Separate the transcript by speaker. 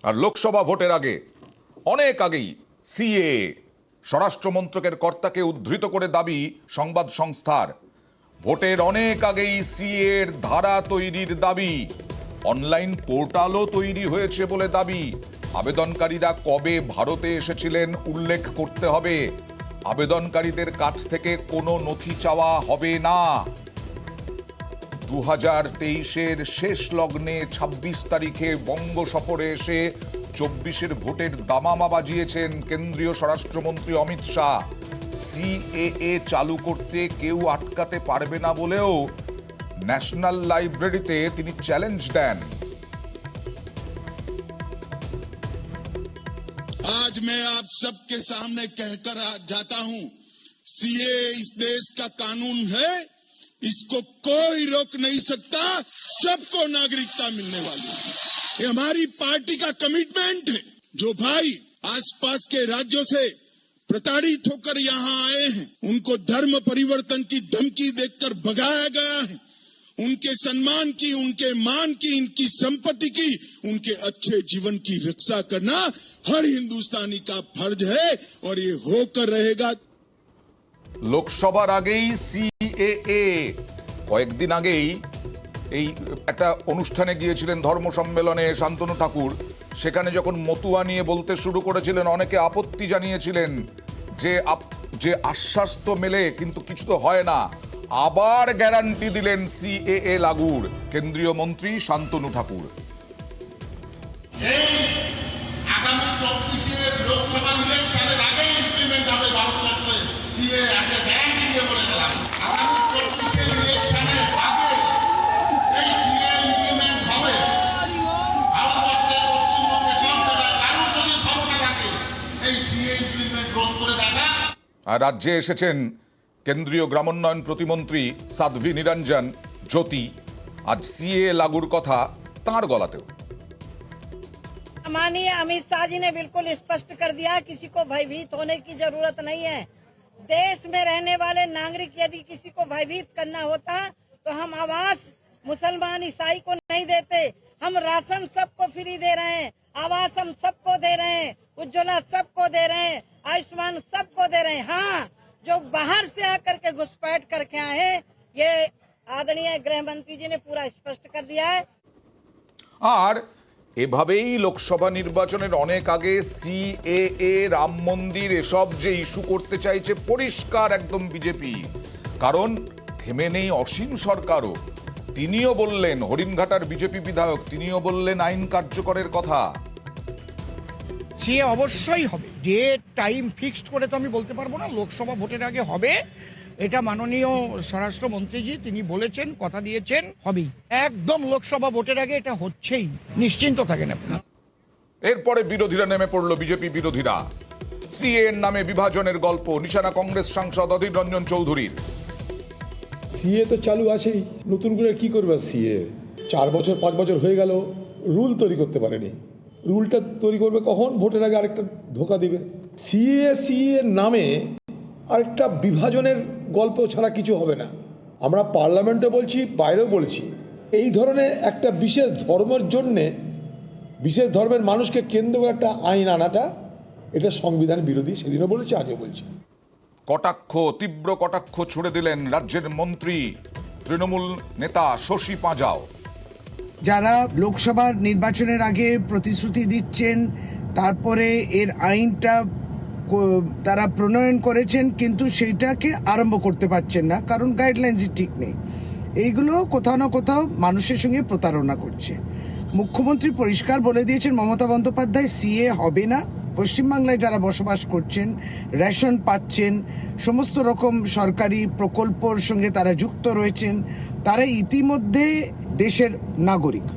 Speaker 1: আর লোকসভা ভোটের আগে অনেক আগেই সিএ স্বরাষ্ট্র মন্ত্রকের কর্তাকে উদ্ধৃত করে দাবি সংবাদ সংস্থার, ভোটের অনেক আগেই সিএ এর ধারা তৈরির দাবি, অনলাইন পোর্টালও তৈরি হয়েছে বলে দাবি। আবেদনকারীরা কবে ভারতে এসেছিলেন উল্লেখ করতে হবে। আবেদনকারীদের কাছ থেকে কোনো নথি চাওয়া হবে না। 2023-এর শেষ লগ্নে 26 তারিখে বঙ্গ সফরে এসে 24-এর ভোটের দামামা বাজিয়েছেন কেন্দ্রীয় স্বরাষ্ট্রমন্ত্রী অমিত শাহ। সিএএ চালু করতে কেউ আটকাতে পারবে না বলেও ন্যাশনাল লাইব্রেরিতে তিনি চ্যালেঞ্জ দেন।
Speaker 2: आज मैं आप सबके सामने कहकर जाता हूं, सीए इस देश का कानून है, इसको कोई रोक नहीं सकता, सबको नागरिकता मिलने वाली है। ये हमारी पार्टी का कमिटमेंट है। जो भाई आसपास के राज्यों से प्रताड़ित होकर यहाँ आए हैं, उनको धर्म परिवर्तन की धमकी देकर भगाया गया है, उनके सम्मान की, उनके मान की, इनकी संपत्ति की, उनके अच्छे जीवन की रक्षा करना हर हिंदुस्तानी का फर्ज है और ये होकर रहेगा।
Speaker 1: লোকসভার আগেই সিএএ, কয়েকদিন আগেই এই একটা অনুষ্ঠানে গিয়েছিলেন ধর্ম সম্মেলনে শান্তনু ঠাকুর, সেখানে যখন মতুয়া নিয়ে বলতে শুরু করেছিলেন অনেকে আপত্তি জানিয়েছিলেন যে আশ্বাস তো মেলে কিন্তু কিছু তো হয় না। আবার গ্যারান্টি দিলেন সিএএ লাগুর কেন্দ্রীয় মন্ত্রী শান্তনু ঠাকুর।
Speaker 3: আগামী 24-এর লোকসভা ইলেকশনের আগে ইমপ্লিমেন্ট হবে ভারতবর্ষে সিএ, আছে গ্যারান্টি দিয়ে বলে গেলাম। আগামী 24-এর ইলেকশনের আগে এই সিএ ইমপ্লিমেন্ট হবে ভারতবর্ষের পশ্চিমবঙ্গে সব জায়গায়। কারোর যদি ক্ষমতা থাকে এই সিএ ইমপ্লিমেন্ট রোধ করে দেখা।
Speaker 1: আর রাজ্যে এসেছেন কেন্দ্রীয় গ্রামোন্নয়ন প্রতিমন্ত্রী সাধ্বী নিরঞ্জন জ্যোতি। আজ সিএ লাগুর কথা তাঁর গলাতেও।
Speaker 4: माननीय अमित शाह जी ने बिल्कुल स्पष्ट कर दिया, किसी को भयभीत होने की जरूरत नहीं है। देश में रहने वाले नागरिक यदि किसी को भयभीत करना होता तो हम आवास मुसलमान ईसाई को नहीं देते। हम राशन सबको फ्री दे रहे हैं, आवास हम सबको दे रहे हैं, उज्ज्वला सबको दे रहे हैं, आयुष्मान सबको दे रहे हैं। हाँ, जो बाहर से आकर के घुसपैठ करके आए, ये आदरणीय गृह मंत्री जी ने पूरा स्पष्ट कर दिया है।
Speaker 1: আর এভাবেই লোকসভা নির্বাচনের অনেক আগে সিএএ, রাম মন্দির, এসব যে ইস্যু করতে চাইছে পরিষ্কার একদম বিজেপি। কারণ থেমে নেই অসীম সরকারও। তিনিও বললেন, হরিণঘাটার বিজেপি বিধায়ক, তিনিও বললেন আইন কার্যকরের কথা।
Speaker 5: সে অবশ্যই হবে, ডেট টাইম ফিক্সড করে তো আমি বলতে পারবো না। লোকসভা ভোটের আগে হবে, এটা মাননীয় স্বরাষ্ট্রমন্ত্রীজি তিনি বলেছেন, কথা দিয়েছেন, হবেই একদম লোকসভা ভোটের আগে, এটা হচ্ছেই, নিশ্চিন্ত থাকেন আপনারা।
Speaker 1: এরপরে বিরোধীরা নেমে পড়ল, বিজেপি বিরোধীরা। সিএ এর নামে বিভাজনের গল্প নিশানা কংগ্রেস সাংসদ অধীর রঞ্জন চৌধুরীর।
Speaker 6: সিএ তো চালু আছেই, নতুন করে কি করবে সিএ? 4 বছর 5 বছর হয়ে গেল, রুল তৈরি করতে পারেনি। রুলটা তৈরি করবে কখন? ভোটের আগে আরেকটা ধোকা দিবে। সিএ নামে আরেকটা বিভাজনের গল্প ছাড়া কিছু হবে না। আমরা পার্লামেন্টে বলছি, বাইরেও বলছি, এই ধরনের একটা বিশেষ ধর্মের জন্যে, বিশেষ ধর্মের মানুষকে কেন্দ্র করে একটা আইন আনাটা, এটা সংবিধান বিরোধী। সেদিনও বলেছি, আজও বলছি।
Speaker 1: কটাক্ষ, তীব্র কটাক্ষ ছুড়ে দিলেন রাজ্যের মন্ত্রী তৃণমূল নেতা শশী পাঁজাও।
Speaker 7: যারা লোকসভার নির্বাচনের আগে প্রতিশ্রুতি দিচ্ছেন, তারপরে এর আইনটা তারা প্রণয়ন করেছেন কিন্তু সেইটাকে আরম্ভ করতে পারছেন না, কারণ গাইডলাইন্সই ঠিক নেই। এইগুলো কোথাও না কোথাও মানুষের সঙ্গে প্রতারণা করছে। মুখ্যমন্ত্রী পরিষ্কার বলে দিয়েছেন, মমতা বন্দ্যোপাধ্যায়, সিএ হবে না। পশ্চিমবাংলায় যারা বসবাস করছেন, রেশন পাচ্ছেন, সমস্ত রকম সরকারি প্রকল্পর সঙ্গে তারা যুক্ত রয়েছেন, তারা ইতিমধ্যে দেশের নাগরিক।